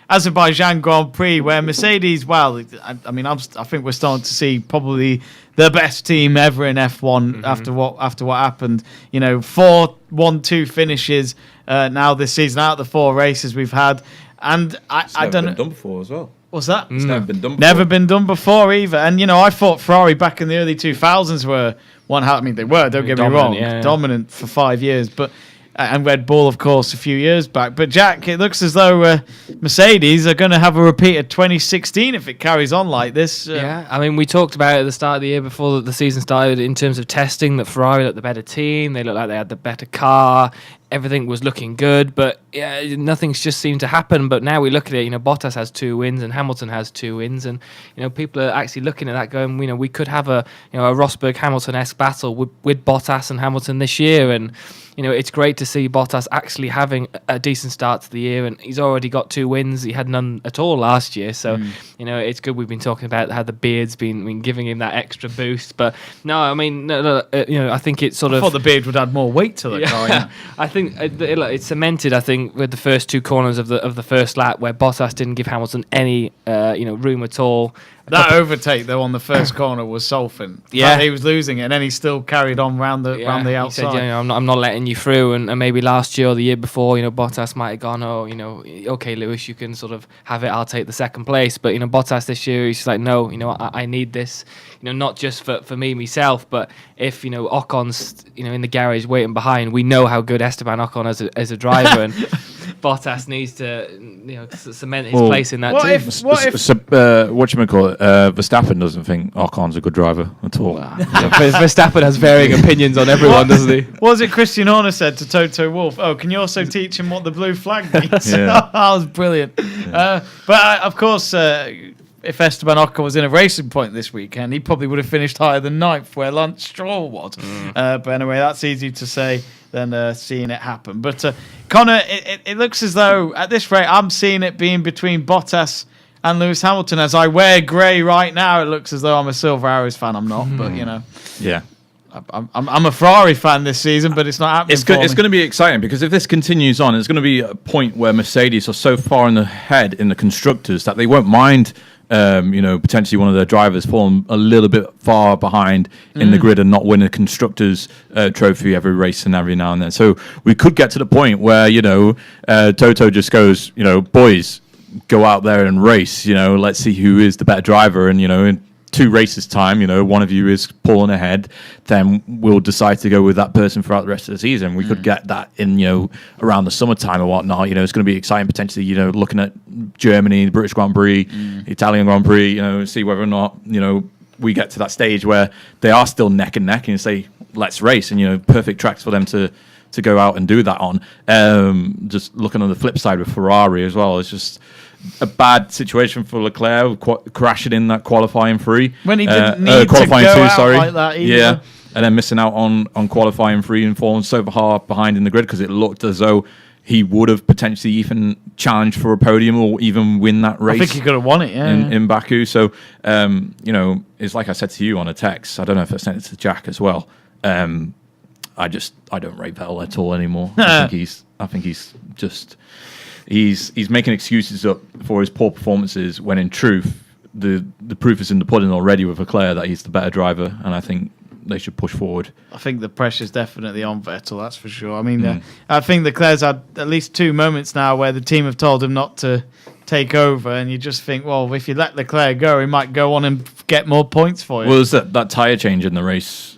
Azerbaijan Grand Prix, where Mercedes, well, I think we're starting to see probably the best team ever in F1 after what happened. 4 1-2 finishes now this season out of the 4 races we've had, and I don't know. Been done before as well. What's that? It's never been done before. Never been done before either. And, I thought Ferrari back in the early 2000s were they were, don't get me wrong, dominant for 5 years. But and Red Bull, of course, a few years back. But, Jack, it looks as though Mercedes are going to have a repeat of 2016 if it carries on like this. We talked about it at the start of the year before the season started in terms of testing that Ferrari looked the better team. They looked like they had the better car. Everything was looking good, but nothing's just seemed to happen. But now we look at it, Bottas has 2 wins and Hamilton has 2 wins, and people are actually looking at that going, we could have a Rosberg-Hamilton-esque battle with Bottas and Hamilton this year, and it's great to see Bottas actually having a decent start to the year, and he's already got 2 wins. He had none at all last year, so it's good. We've been talking about how the beard's been giving him that extra boost, but no, I think it's sort of. I thought the beard would add more weight to the car. Yeah. I think it's cemented. I think with the first 2 corners of the first lap, where Bottas didn't give Hamilton any room at all. That overtake though on the first corner was Solfin. Yeah, he was losing it, and then he still carried on round the outside. He said, I'm not letting you through. And maybe last year or the year before, Bottas might have gone, okay, Lewis, you can sort of have it. I'll take the second place. But Bottas this year, he's like, no, I need this. Not just for me myself, but if Ocon's in the garage waiting behind, we know how good Esteban Ocon as a driver, and Bottas needs to cement his place in that team. Verstappen doesn't think Ocon's a good driver at all. Verstappen has varying opinions on everyone, doesn't he? What was it Christian Horner said to Toto Wolff? Oh, can you also teach him what the blue flag means? That was brilliant. Yeah. Of course, if Esteban Ocon was in a racing point this weekend, he probably would have finished higher than 9th, where Lance Stroll was. But anyway, that's easy to say than seeing it happen. But Conor, it looks as though at this rate, I'm seeing it being between Bottas and Lewis Hamilton. As I wear grey right now, it looks as though I'm a Silver Arrows fan. I'm not, but yeah. I'm a Ferrari fan this season, but it's not happening. It's going to be exciting because if this continues on, it's going to be a point where Mercedes are so far in the head in the constructors that they won't mind. Potentially one of their drivers falling a little bit far behind in the grid and not win a constructors trophy every race and every now and then. So we could get to the point where Toto just goes, boys, go out there and race. Let's see who is the better driver, and in 2 races time, one of you is pulling ahead, then we'll decide to go with that person throughout the rest of the season. We could get that in, around the summertime or whatnot. It's going to be exciting potentially, looking at Germany, the British Grand Prix, Italian Grand Prix, see whether or not, we get to that stage where they are still neck and neck and say, let's race, and, perfect tracks for them to go out and do that on. Just looking on the flip side with Ferrari as well, it's just a bad situation for Leclerc crashing in that qualifying 3 when he didn't need qualifying to go 2, out sorry. like that either. Yeah, and then missing out on qualifying 3 and falling so far behind in the grid because it looked as though he would have potentially even challenged for a podium or even win that race. I think he could have won it, in Baku. So, it's like I said to you on a text. I don't know if I sent it to Jack as well. I don't rate Vettel at all anymore. I think he's making excuses up for his poor performances when in truth the proof is in the pudding already with Leclerc that he's the better driver, and I think they should push forward. I think the pressure's definitely on Vettel, that's for sure. I mean, I think Leclerc's had at least 2 moments now where the team have told him not to take over, and you just think, well, if you let Leclerc go, he might go on and get more points for you. Well, there's that tyre change in the race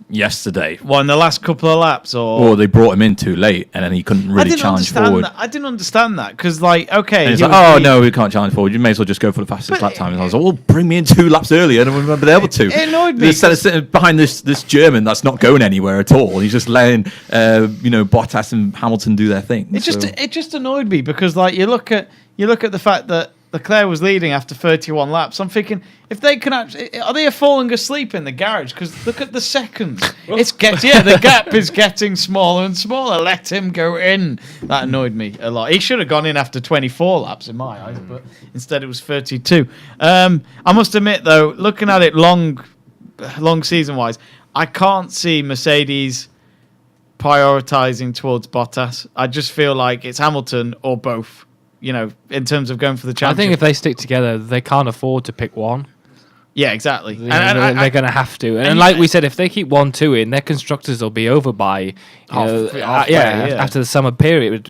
yesterday. Well, in the last couple of laps, or they brought him in too late, and then he couldn't really challenge forward. I didn't understand that because, okay, he's like, "Oh no, we can't challenge forward. You may as well just go for the fastest lap time." And I was like, "Well, bring me in 2 laps earlier, and we'll be able to." It annoyed me instead of sitting behind this German that's not going anywhere at all. He's just letting Bottas and Hamilton do their thing. It just annoyed me because, you look at the fact that Leclerc was leading after 31 laps. I'm thinking, if they can actually, are they falling asleep in the garage? Because look at the seconds. The gap is getting smaller and smaller. Let him go in. That annoyed me a lot. He should have gone in after 24 laps in my eyes, but instead it was 32. I must admit though, looking at it long season wise, I can't see Mercedes prioritizing towards Bottas. I just feel like it's Hamilton or both. in terms of going for the I championship. think if they stick together, they can't afford to pick one. Yeah, exactly. They're going to have to. And like we said, if they keep 1-2 in, their constructors will be over by after the summer period.